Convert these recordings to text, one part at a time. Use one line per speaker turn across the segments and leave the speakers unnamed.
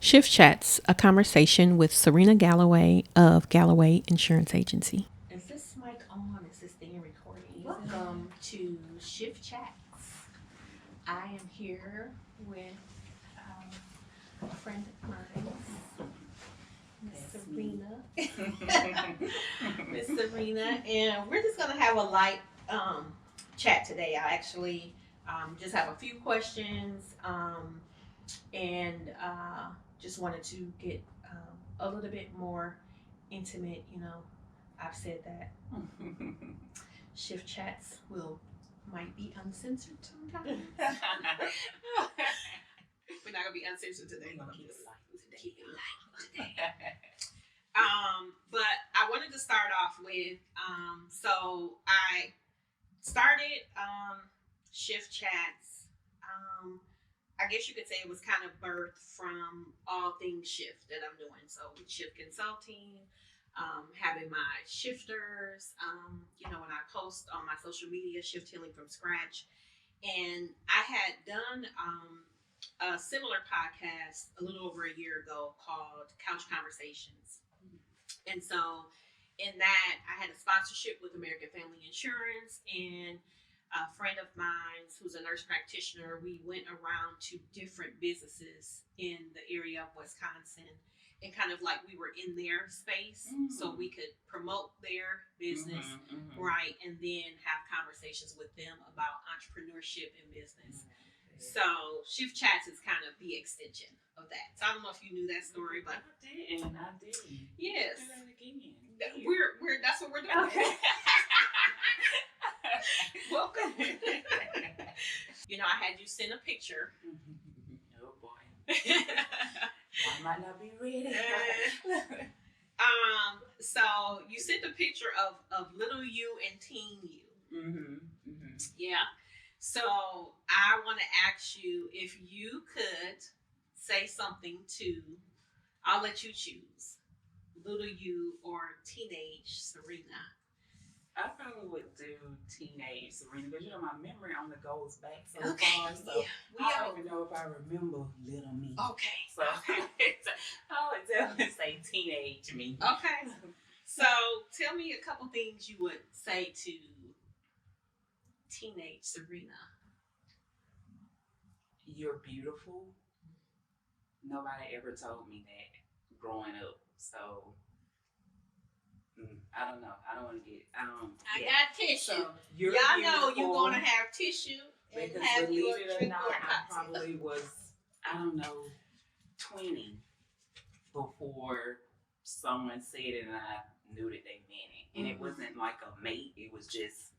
Shift Chats, a conversation with Serena Galloway of Galloway Insurance Agency. Is this mic on? Is this thing recording? Welcome to Shift Chats. I am here with a friend of mine, Miss Serena. Miss Serena, and we're just going to have a light chat today. I actually just have a few questions and just wanted to get a little bit more intimate. You know, I've said that Shift Chats might be uncensored sometimes. We're not gonna be uncensored today. We're gonna keep it light today. But I wanted to start off with so I started Shift Chats. I guess you could say it was kind of birthed from all things shift that I'm doing. So with shift consulting, having my shifters, when I post on my social media, Shift Healing from Scratch. And I had done a similar podcast a little over a year ago called Couch Conversations. And so in that, I had a sponsorship with American Family Insurance, and a friend of mine who's a nurse practitioner, we went around to different businesses in the area of Wisconsin, and kind of like we were in their space, so we could promote their business, right, and then have conversations with them about entrepreneurship and business. So Shift Chats is kind of the extension of that. So I don't know if you knew that story, but
I did.
Yes.
Do that again.
We're that's what we're doing. Okay. Welcome. I had you send a picture.
Oh boy. I might not be ready.
So you sent a picture of little you and teen you. Yeah. So I want to ask you if you could say something to, I'll let you choose, little you or teenage Serena.
I probably would do teenage Serena, because my memory only goes back so far. So
yeah,
I don't even know if I remember little me.
Okay.
So I would definitely say teenage me.
Okay. So tell me a couple things you would say to teenage Serena.
You're beautiful. Nobody ever told me that growing up. So I don't know. I don't want to get. I
got tissue.
So
y'all know you're gonna have tissue and
because
have
believe
your
it or not, I probably was 20 before someone said it, and I knew that they meant it. And it wasn't like a mate. It was just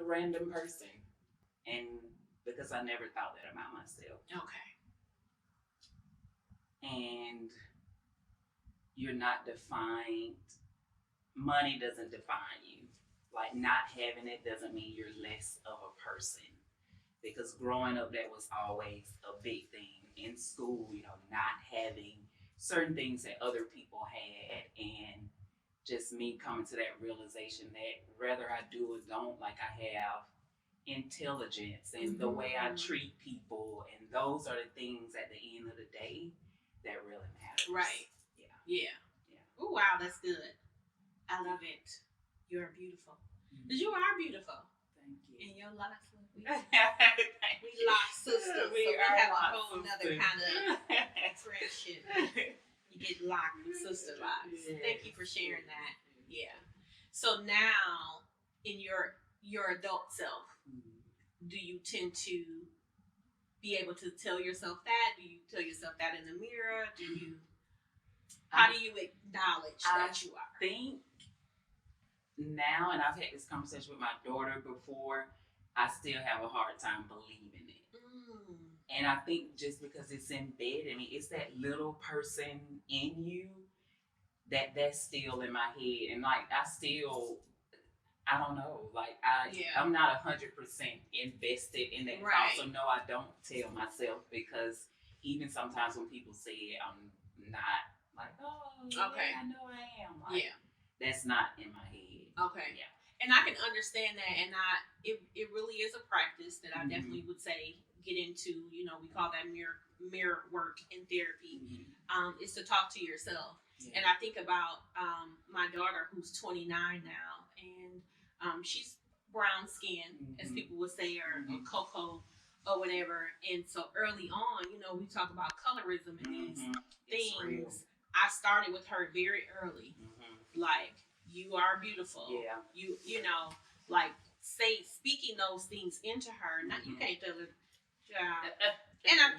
a random person, and because I never thought that about myself.
Okay.
And you're not defined. Money doesn't define you. Like, not having it doesn't mean you're less of a person. Because growing up, that was always a big thing. In school, not having certain things that other people had. And just me coming to that realization that whether I do or don't, like, I have intelligence and the way I treat people. And those are the things at the end of the day that really matters.
Right. Yeah. Oh, wow, that's good. I love it. You're beautiful. Because you are beautiful.
Thank you.
And your locks look we lock sisters. We have a whole nother kind of friendship. You get locked with sister locks. Yeah. Thank you for sharing that. Yeah. So now, in your adult self, do you tend to be able to tell yourself that? Do you tell yourself that in the mirror? How do you acknowledge that you are?
I think now, and I've had this conversation with my daughter before, I still have a hard time believing it. And I think just because it's embedded in me, it's that little person in you that's still in my head. And like, I don't know, like I'm not 100% invested in that.
Right.
Also, no, I don't tell myself, because even sometimes when people say it, I'm not like, oh, okay. Yeah, I know I am. Like, that's not in my head.
Okay.
Yeah.
And I can understand that, and it really is a practice that I definitely would say get into. You know, we call that mirror work in therapy. Is to talk to yourself. Yeah. And I think about my daughter who's 29 now, and she's brown skin, as people would say, or cocoa or whatever. And so early on, you know, we talk about colorism and these things. I started with her very early, like, you are beautiful. Yeah. You know, like, speaking those things into her. Not you can't tell her,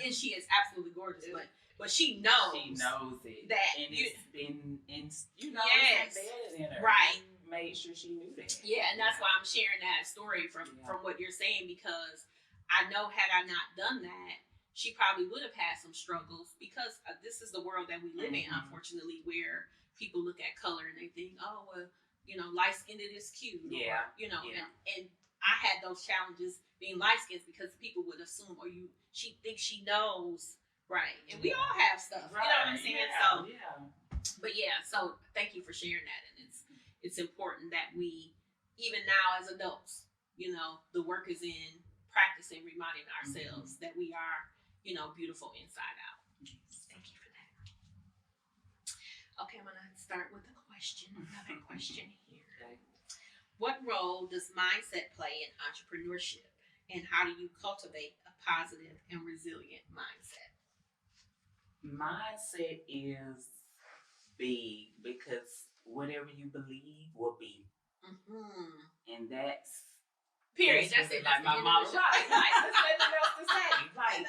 and she is absolutely gorgeous, but she knows. She knows it. That and it's been in, you know, it's embedded in her. Right. You made sure she knew that. Yeah, and that's why I'm sharing that story from what you're saying, because I know had I not done that, she probably would have had some struggles, because this is the world that we live in, unfortunately, where people look at color and they think, oh, well, you know, light-skinned is cute. Yeah. Or, you know, and I had those challenges being light-skinned, because people would assume, she thinks she knows, right? And we all have stuff, right. You know what I'm saying? So thank you for sharing that. And it's important that we, even now as adults, you know, the work is in practicing reminding ourselves that we are, you know, beautiful inside out. Thank you for that. Okay, I'm going to start with a question. Another question here. Okay. What role does mindset play in entrepreneurship, and how do you cultivate a positive and resilient mindset?
Mindset is big, because whatever you believe will be. And that's
period. That's it.
Like my mom. Right. There's nothing else to say. Like,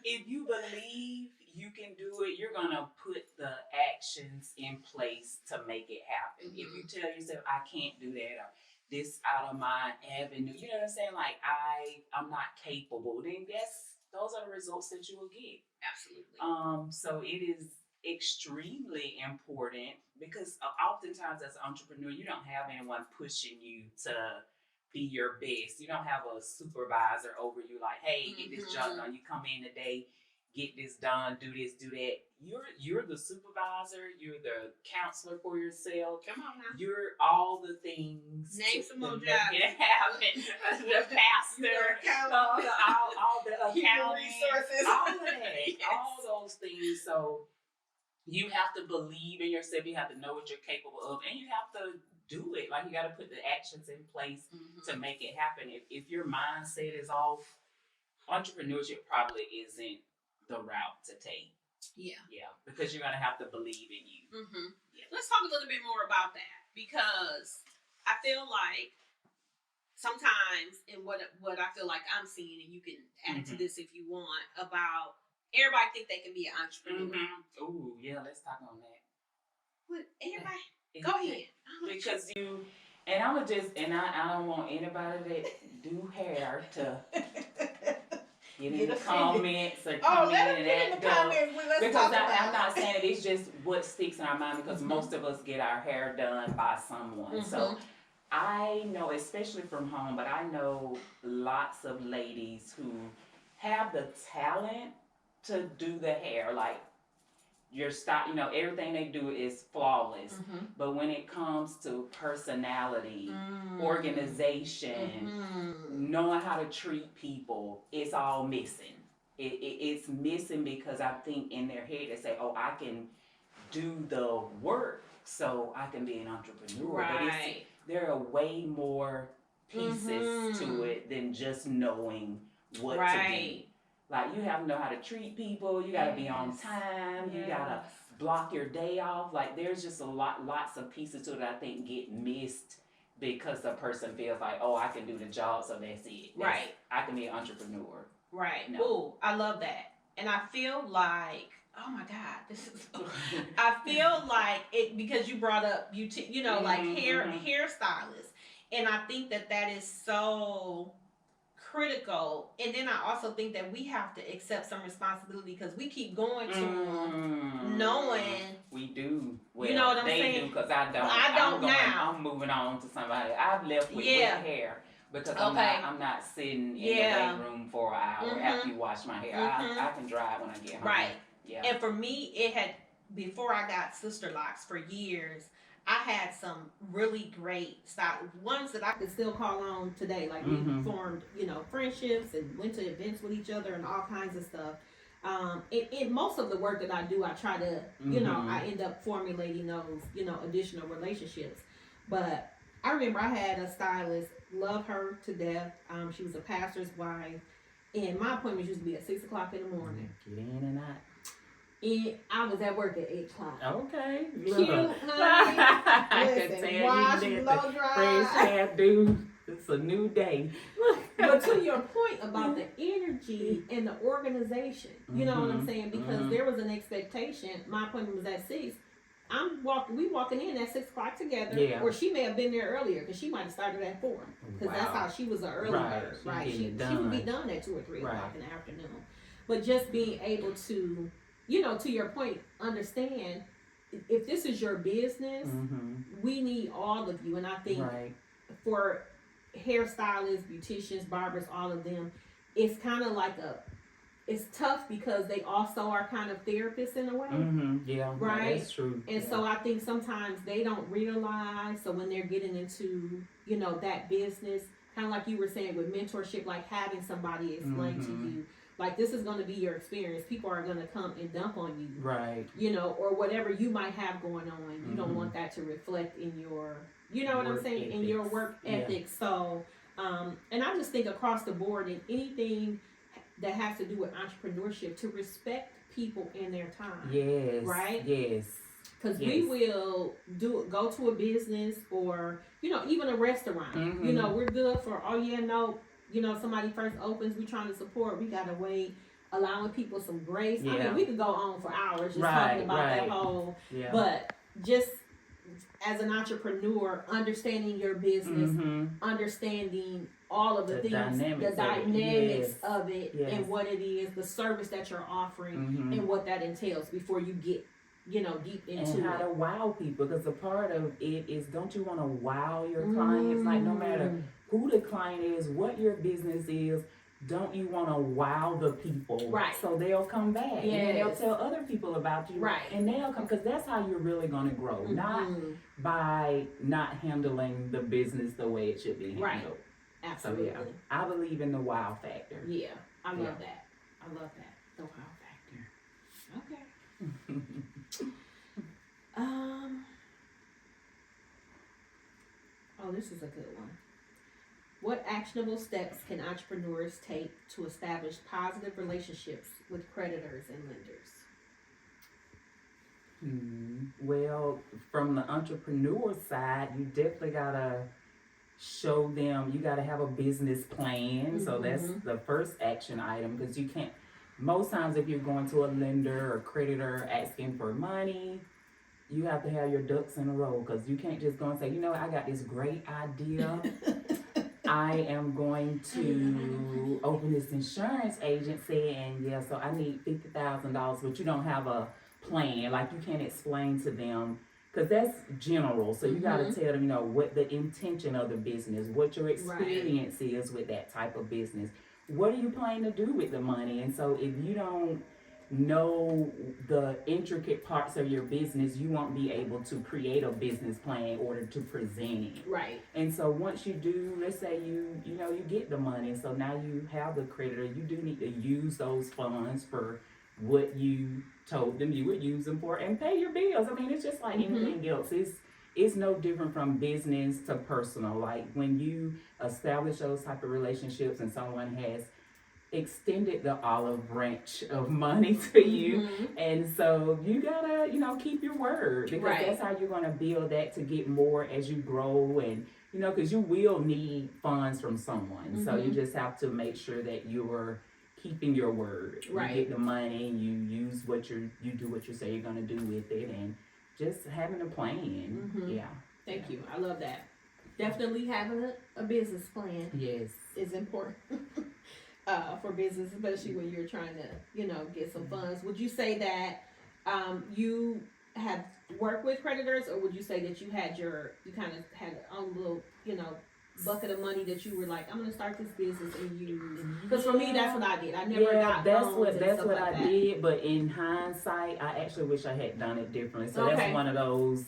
if you believe you can do it, you're going to put the actions in place to make it happen. If you tell yourself, I can't do that, or this out of my avenue, you know what I'm saying? Like, I'm not capable, then those are the results that you will get. Absolutely. So it is extremely important, because oftentimes as an entrepreneur, you don't have anyone pushing you to be your best. You don't have a supervisor over you like, hey, get this job done. You come in today, get this done, do this, do that. You're the supervisor. You're the counselor for yourself. Come on now. You're all the things.
Name some more jobs.
The pastor, all the accounting, resources, all of that, all those things. So you have to believe in yourself. You have to know what you're capable of, and you have to do it. Like, you got to put the actions in place to make it happen. If your mindset is off, entrepreneurship probably isn't the route to take. Yeah, because you're gonna have to believe in you.
Let's talk a little bit more about that, because I feel like sometimes, and what I feel like I'm seeing, and you can add to this if you want, about everybody think they can be an entrepreneur.
Oh yeah, let's talk on that.
What, everybody? Go ahead.
Because I don't want anybody that do hair to get in the comments or come in and act up. Because I'm not saying it, it's just what sticks in our mind, because most of us get our hair done by someone. So I know, especially from home, but I know lots of ladies who have the talent to do the hair. Like, your style, you know, everything they do is flawless. But when it comes to personality, organization, knowing how to treat people, it's all missing. It's missing, because I think in their head they say, oh, I can do the work, so I can be an entrepreneur. Right. But there are way more pieces to it than just knowing what to do. Like, you have to know how to treat people. You got to be on time. You got to block your day off. Like, there's just lots of pieces to it that I think get missed, because the person feels like, oh, I can do the job, so that's it. Right. I can be an entrepreneur. Right. No.
Ooh, I love that. And I feel like, oh my God, this is. I feel like it, because you brought up like hairstylists, and I think that is so critical. And then I also think that we have to accept some responsibility, because we keep going to them knowing
we do. Well,
you know what I'm
they
saying?
Do, because I don't. I'm moving on to somebody. I've left with hair, because I'm not sitting in the waiting room for an hour after you wash my hair. I can drive when I get home. Right. Yeah.
And for me, it had, before I got sister locks, for years, I had some really great style ones that I could still call on today. Like we formed, friendships and went to events with each other and all kinds of stuff. In most of the work that I do, I try to, I end up formulating those, additional relationships. But I remember I had a stylist, love her to death. She was a pastor's wife, and my appointments used to be at 6 o'clock in the morning.
Get in and out.
And I was at work at 8 o'clock.
Okay.
Cute, honey.
I
Listen,
can tell
wash,
you
blow dry.
fresh hair, dude. It's a new day.
But to your point about the energy and the organization, you know what I'm saying? Because there was an expectation. My appointment was at 6. We walking in at 6 o'clock together, or she may have been there earlier because she might have started at 4, because that's how she was an early bird, right? She would be done at 2 or 3 o'clock in the afternoon. But just being able to, to your point, understand if this is your business, we need all of you, and I think for hairstylists, beauticians, barbers, all of them, it's kind of like it's tough because they also are kind of therapists in a way.
Yeah,
right.
That's true.
And so I think sometimes they don't realize. So when they're getting into, that business, kind of like you were saying with mentorship, like having somebody explain to you, like this is going to be your experience. People are going to come and dump on you,
right?
Or whatever you might have going on. You don't want that to reflect in your, what I'm saying, in your work ethics. So, and I just think across the board in anything that has to do with entrepreneurship, to respect people in their time. Yes. Right?
Yes.
Because we will go to a business or, even a restaurant. We're good for, somebody first opens, we trying to support, we got to wait, allowing people some grace. I mean, we could go on for hours just talking about that whole, but just as an entrepreneur, understanding your business, understanding all of the things, the dynamics of it, and what it is, the service that you're offering, and what that entails before you get, deep into
and how to wow people. Because a part of it is, don't you want to wow your clients? Like, no matter who the client is, what your business is, don't you want to wow the people?
Right.
So they'll come back. And then they'll tell other people about you.
Right.
And they'll come, because that's how you're really going to grow. Not by not handling the business the way it should be handled.
Right. Absolutely.
So, I believe in the wow factor.
Yeah. I love that. The wow factor. Okay. Oh, this is a good one. What actionable steps can entrepreneurs take to establish positive relationships with creditors and lenders?
Well, from the entrepreneur side, you definitely gotta show them, you gotta have a business plan. So that's the first action item, because you can't, most times if you're going to a lender or creditor asking for money, you have to have your ducks in a row, because you can't just go and say, I got this great idea. I am going to open this insurance agency, and so I need $50,000, but you don't have a plan. Like, you can't explain to them, because that's general. So you got to tell them, what the intention of the business, what your experience is with that type of business. What are you planning to do with the money? And so if you don't know the intricate parts of your business, you won't be able to create a business plan in order to present it.
Right.
And so once you do, let's say you get the money, so now you have the creditor, you do need to use those funds for what you told them you would use them for, and pay your bills. I mean, it's just like anything else. It's no different from business to personal. Like, when you establish those type of relationships and someone has extended the olive branch of money to you, and so you gotta keep your word, because that's how you're gonna build that to get more as you grow, and because you will need funds from someone. So you just have to make sure that you're keeping your word. You get the money, you use you do what you say you're gonna do with it, and just having a plan.
Thank you. I love that. Definitely having a business plan is important. For business, especially when you're trying to, get some funds. Would you say that you have worked with creditors, or would you say that you kind of had your own little, bucket of money that you were like, I'm going to start this business and use? Because for me, that's what I did. I never got loans. That's what I did.
But in hindsight, I actually wish I had done it differently. So that's one of those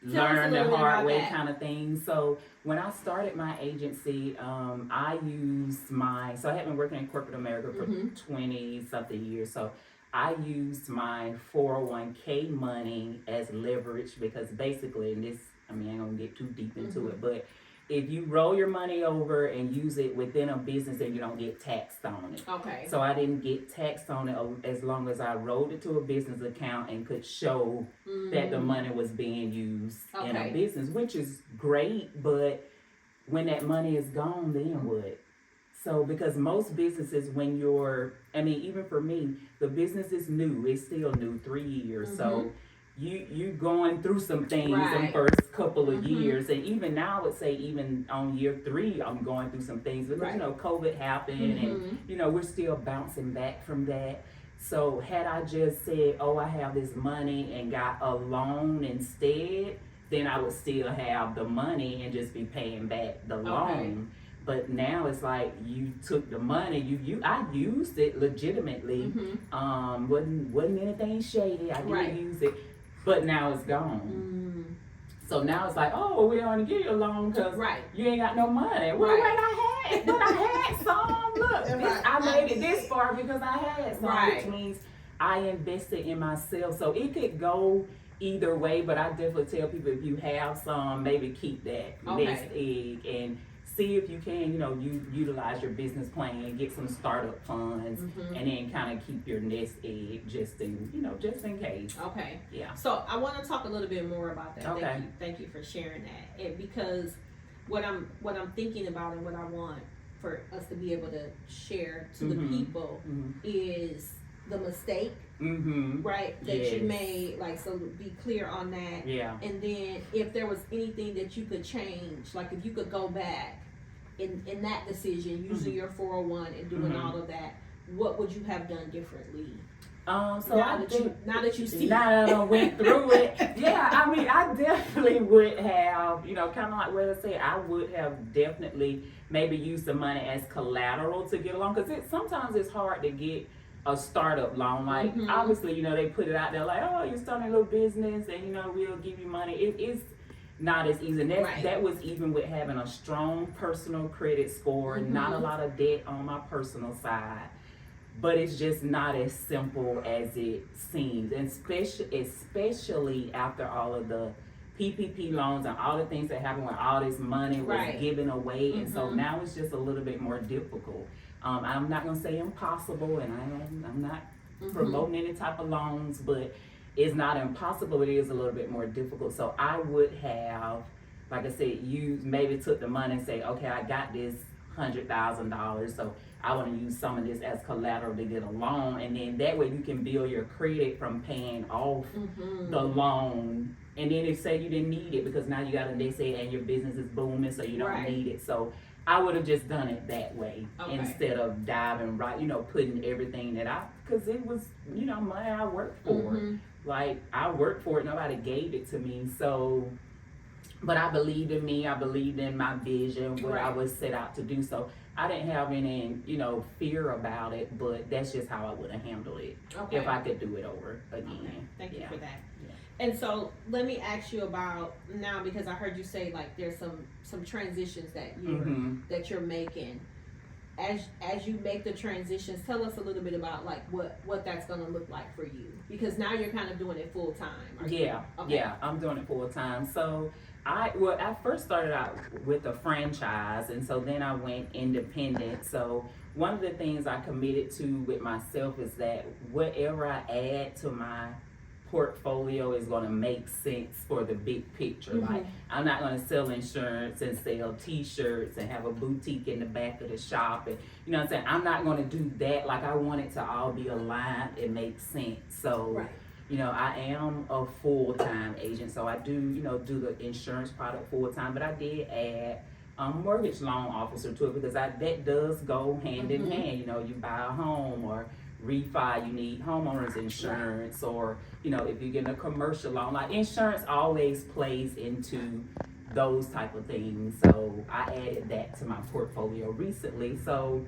learn the hard way kind of thing. So when I started my agency, I had been working in corporate America for 20 something years. So I used my 401k money as leverage because basically, I ain't gonna get too deep into it, but if you roll your money over and use it within a business, then you don't get taxed on it.
Okay.
So I didn't get taxed on it as long as I rolled it to a business account and could show that the money was being used in a business, which is great. But when that money is gone, then what? So because most businesses, even for me, the business is new. It's still new, 3 years. So you going through some things in the first couple of years, and even now I would say even on year 3 I'm going through some things because COVID happened and we're still bouncing back from that. So had I just said, oh, I have this money and got a loan instead, then I would still have the money and just be paying back the loan. But now it's like you took the money, I used it legitimately. Wasn't anything shady. I didn't use it. But now it's gone. So now it's like, oh, we don't want to give you a loan because you ain't got no money. Well, wait, I had some. Look, I made it this far because I had some, which means I invested in myself. So it could go either way, but I definitely tell people if you have some, maybe keep that nest egg and see if you can, utilize your business plan and get some startup funds, and then kind of keep your nest egg just in case.
Okay.
Yeah.
So I want to talk a little bit more about that.
Okay.
Thank you for sharing that. And because what I'm thinking about and what I want for us to be able to share to the people is the mistake, right? That you made, so be clear on that.
Yeah.
And then if there was anything that you could change, like if you could go back in that decision, using your 401 and doing all of that, what would you have done differently?
So
now that you see,
now that I went through it, I definitely would have, kind of like what I said, I would have definitely maybe used the money as collateral to get along, because sometimes it's hard to get a startup loan. Like obviously, they put it out there like, oh, you're starting a little business and we'll give you money. It is not as easy. And that was even with having a strong personal credit score, not a lot of debt on my personal side. But it's just not as simple as it seems, and especially after all of the PPP loans and all the things that happened when all this money was given away, and so now it's just a little bit more difficult. I'm not gonna say impossible, and I'm not promoting any type of loans, but it's not impossible. It is a little bit more difficult. So I would have, like I said, you maybe took the money and say, okay, I got this $100,000, so I want to use some of this as collateral to get a loan, and then that way you can build your credit from paying off the loan. And then if say you didn't need it because now you got a nest egg and your business is booming, so you don't need it. So I would have just done it that way instead of diving putting everything because it was money I worked for. Like I worked for it, nobody gave it to me. So. But I believed in me. I believed in my vision, what I was set out to do. So I didn't have any, fear about it. But that's just how I would have handled it if I could do it over again.
Okay. Thank you for that. Yeah. And so let me ask you about now, because I heard you say like there's some transitions that you're making. As you make the transitions, tell us a little bit about like what that's going to look like for you, because now you're kind of doing it full time.
Yeah, I'm doing it full time. So I first started out with a franchise, and so then I went independent. So one of the things I committed to with myself is that whatever I add to my portfolio is going to make sense for the big picture. Like I'm not going to sell insurance and sell t-shirts and have a boutique in the back of the shop, and you know what I'm saying, I'm not going to do that. Like I want it to all be aligned and make sense. So I am a full-time agent, so I do do the insurance product full-time, but I did add mortgage loan officer to it because that does go hand in hand. You buy a home or refi, you need homeowners insurance, or if you're getting a commercial loan, like insurance always plays into those type of things. So I added that to my portfolio recently. So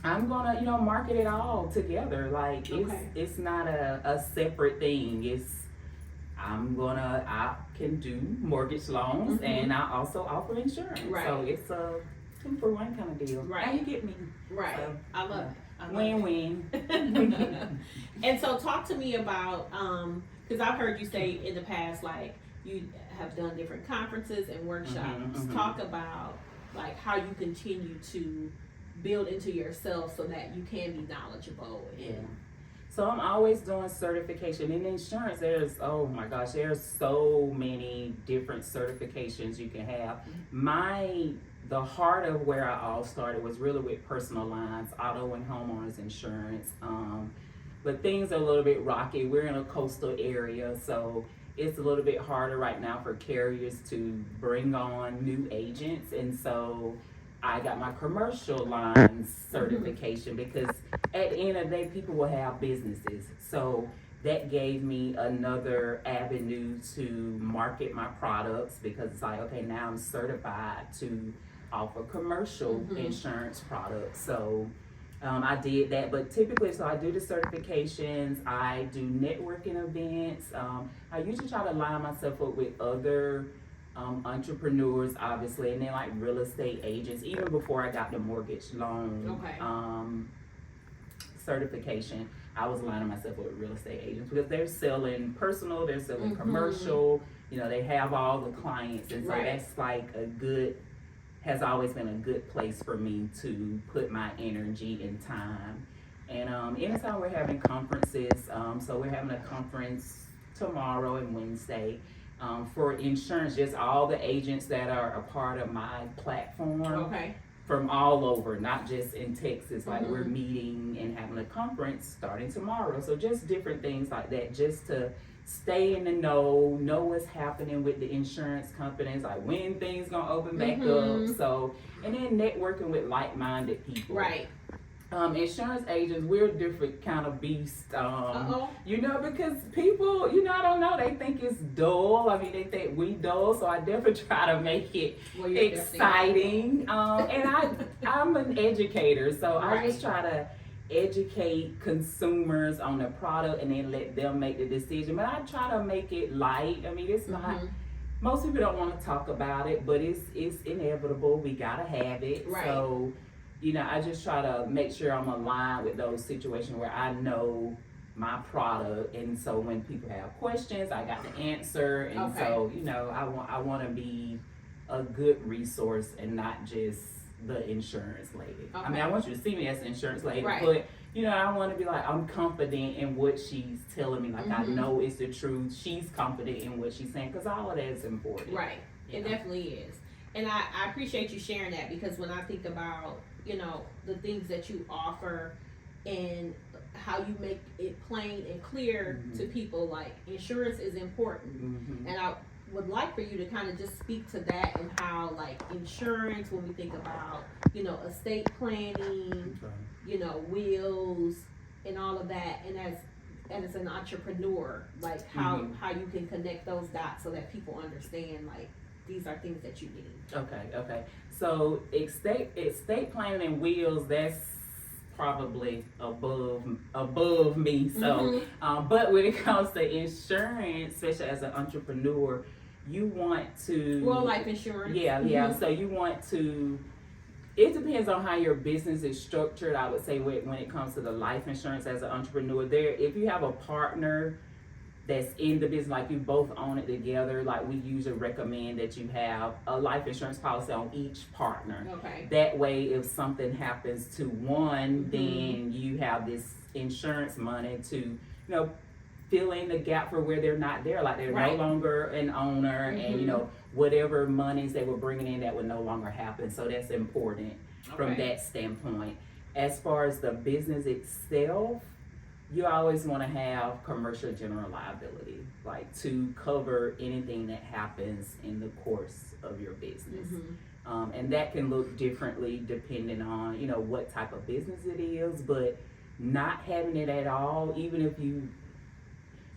I'm gonna market it all together. Like it's not a separate thing. I can do mortgage loans,
Mm-hmm.
and I also offer insurance.
Right.
So it's a 2-for-1 kind of deal.
Right.
And you get me.
Right.
So,
I love it.
win-win.
And so talk to me about, because I've heard you say in the past, like, you have done different conferences and workshops.
Mm-hmm.
Talk about, like, how you continue to build into yourself so that you can be knowledgeable.
Yeah. So I'm always doing certification. In insurance, there's so many different certifications you can have. The heart of where I all started was really with personal lines, auto and homeowners insurance. But things are a little bit rocky. We're in a coastal area, so it's a little bit harder right now for carriers to bring on new agents. And so I got my commercial lines certification because at the end of the day, people will have businesses. So that gave me another avenue to market my products because it's like, okay, now I'm certified to offer commercial insurance products. So I did that, but typically, so I do the certifications, I do networking events. I usually try to line myself up with other entrepreneurs, obviously, and then like real estate agents. Even before I got the mortgage loan certification, I was lining myself up with real estate agents because they're selling personal, they're selling commercial. You know, they have all the clients, and so that's like has always been a good place for me to put my energy and time. And anytime we're having conferences, so we're having a conference tomorrow and Wednesday. For insurance, just all the agents that are a part of my platform from all over, not just in Texas. Like we're meeting and having a conference starting tomorrow. So just different things like that, just to stay in the know what's happening with the insurance companies, like when things gonna open back up. So, and then networking with like-minded people.
Right.
Insurance agents, we're a different kind of beast. You know, because people, I don't know, they think it's dull. I mean, they think we dull, so I definitely try to make it exciting. And I'm an educator, so I just try to educate consumers on the product and then let them make the decision. But I try to make it light. I mean, it's not, most people don't want to talk about it, but it's inevitable. We gotta have it.
Right.
So, I just try to make sure I'm aligned with those situations where I know my product, and so when people have questions, I got the answer. And so, I want to be a good resource and not just the insurance lady. I mean, I want you to see me as an insurance lady, but I want to be like, I'm confident in what she's telling me. Like I know it's the truth. She's confident in what she's saying, because all of that is important.
Right. It definitely is. And I appreciate you sharing that, because when I think about, the things that you offer and how you make it plain and clear to people, like insurance is important. And I would like for you to kind of just speak to that, and how like insurance, when we think about, estate planning, wills and all of that, and as an entrepreneur, like how you can connect those dots so that people understand, like, these are things that you need.
Okay. So estate planning and wills, that's probably above me. So, but when it comes to insurance, especially as an entrepreneur, you want to
life insurance.
Yeah. So you want to. It depends on how your business is structured. I would say when it comes to the life insurance as an entrepreneur, if you have a partner that's in the business, like you both own it together, like we usually recommend that you have a life insurance policy on each partner. That way, if something happens to one, then you have this insurance money to, fill in the gap for where they're not there, like they're no longer an owner, and whatever monies they were bringing in, that would no longer happen. So that's important from that standpoint. As far as the business itself, you always want to have commercial general liability, like to cover anything that happens in the course of your business. And that can look differently depending on, what type of business it is, but not having it at all, even if you,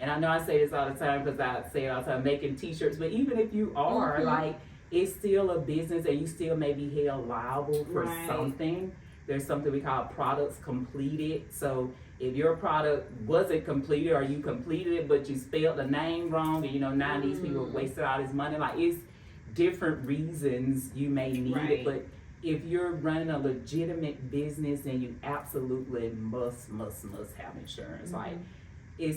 and I know I say this all the time because I say it all the time, making t-shirts, but even if you are, like, it's still a business and you still may be held liable for something. There's something we call products completed. So if your product wasn't completed or you completed it but you spelled the name wrong, and now these people wasted all this money, like it's different reasons you may need it. But if you're running a legitimate business, then you absolutely must have insurance. Like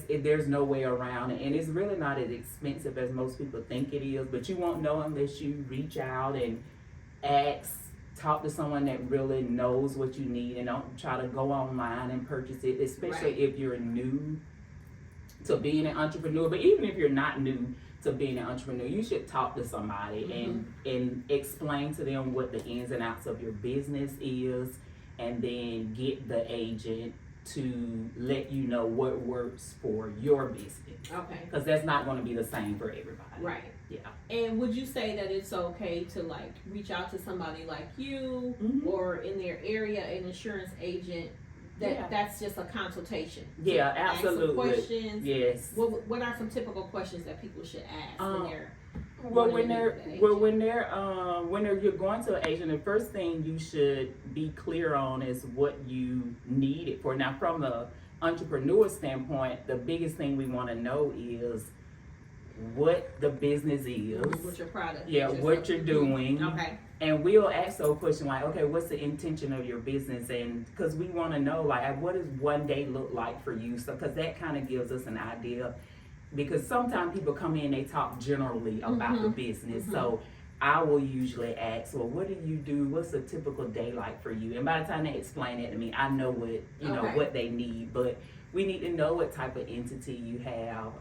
there's no way around it, and it's really not as expensive as most people think it is, but you won't know unless you reach out and talk to someone that really knows what you need, and don't try to go online and purchase it, especially if you're new to being an entrepreneur. But even if you're not new to being an entrepreneur, you should talk to somebody and explain to them what the ins and outs of your business is, and then get the agent to let you know what works for your business.
Okay.
Because that's not going to be the same for everybody.
Right.
Yeah.
And would you say that it's okay to like reach out to somebody like you or in their area, an insurance agent, that's just a consultation?
Yeah, absolutely.
Ask some questions.
Yes.
What are some typical questions that people should ask
when you're going to an agent, the first thing you should be clear on is what you need it for. Now, from the entrepreneur standpoint, the biggest thing we want to know is what the business is.
What's your product?
Yeah, what you're doing.
Okay.
And we'll ask those questions like, okay, what's the intention of your business? And because we want to know, like, what does one day look like for you? So, because that kind of gives us an idea. Because sometimes people come in, they talk generally about the business. So I will usually ask, well, what do you do? What's a typical day like for you? And by the time they explain that to me, I know what, what they need. But we need to know what type of entity you have,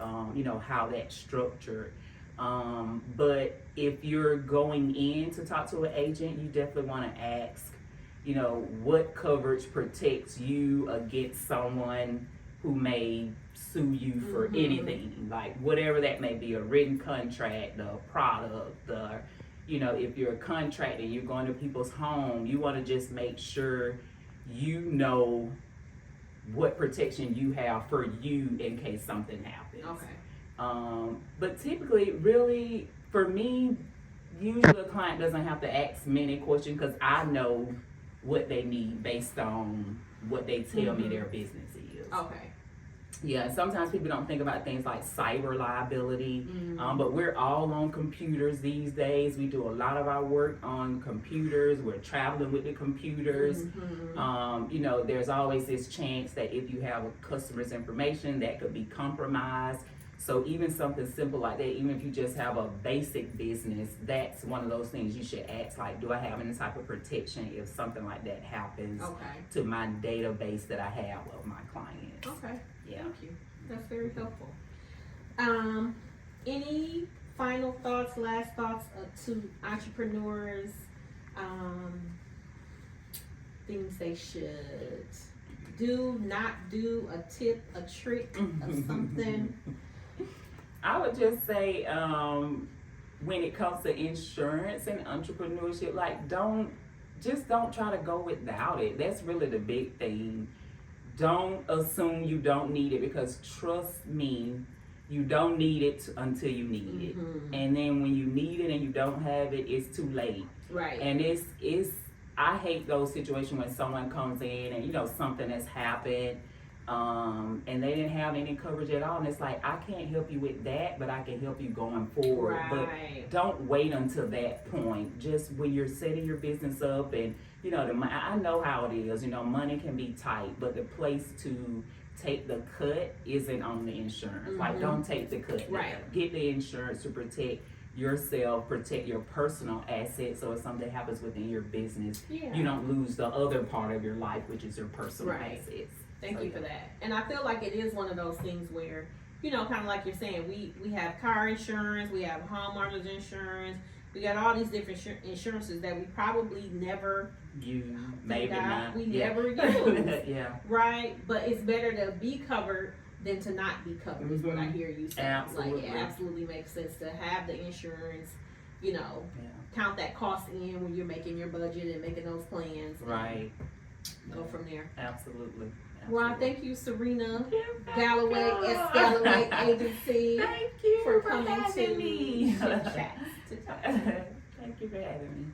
how that's structured. But if you're going in to talk to an agent, you definitely want to ask, what coverage protects you against someone who may sue you for anything, like whatever that may be, a written contract, a product, if you're a contractor, you're going to people's home, you want to just make sure you know what protection you have for you in case something happens.
Okay.
But typically, really, for me, usually a client doesn't have to ask many questions because I know what they need based on what they tell me their business is.
Okay.
Yeah, sometimes people don't think about things like cyber liability, but we're all on computers these days. We do a lot of our work on computers. We're traveling with the computers. There's always this chance that if you have a customer's information, that could be compromised. So even something simple like that, even if you just have a basic business, that's one of those things you should ask, like, do I have any type of protection if something like that happens to my database that I have of my clients?
Okay.
Yeah.
Thank you. That's very helpful. Any final thoughts, last thoughts to entrepreneurs, things they should do, not do, a tip, a trick, or something?
I would just say, when it comes to insurance and entrepreneurship, like don't try to go without it. That's really the big thing. Don't assume you don't need it, because trust me, you don't need it until you need it. And then when you need it and you don't have it, it's too late.
Right.
And I hate those situations when someone comes in and something has happened, and they didn't have any coverage at all, and it's like, I can't help you with that, but I can help you going forward.
Right.
But don't wait until that point. Just when you're setting your business up, and I know how it is, money can be tight, but the place to take the cut isn't on the insurance. Like, don't take the cut.
Right.
Get the insurance to protect yourself, protect your personal assets, so if something happens within your business, you don't lose the other part of your life, which is your personal assets.
Thank you for that. And I feel like it is one of those things where, kind of like you're saying, we have car insurance, we have homeowners insurance, we got all these different insurances that we probably never never use. Right? But it's better to be covered than to not be covered, is what I hear you say.
Absolutely.
Like, it absolutely makes sense to have the insurance, count that cost in when you're making your budget and making those plans.
Right.
Go from there.
Absolutely.
Well, thank you, Serena Galloway, S. Galloway Agency,
Thank you
for coming
having
to
me.
Chit Chat.
Thank you for having me.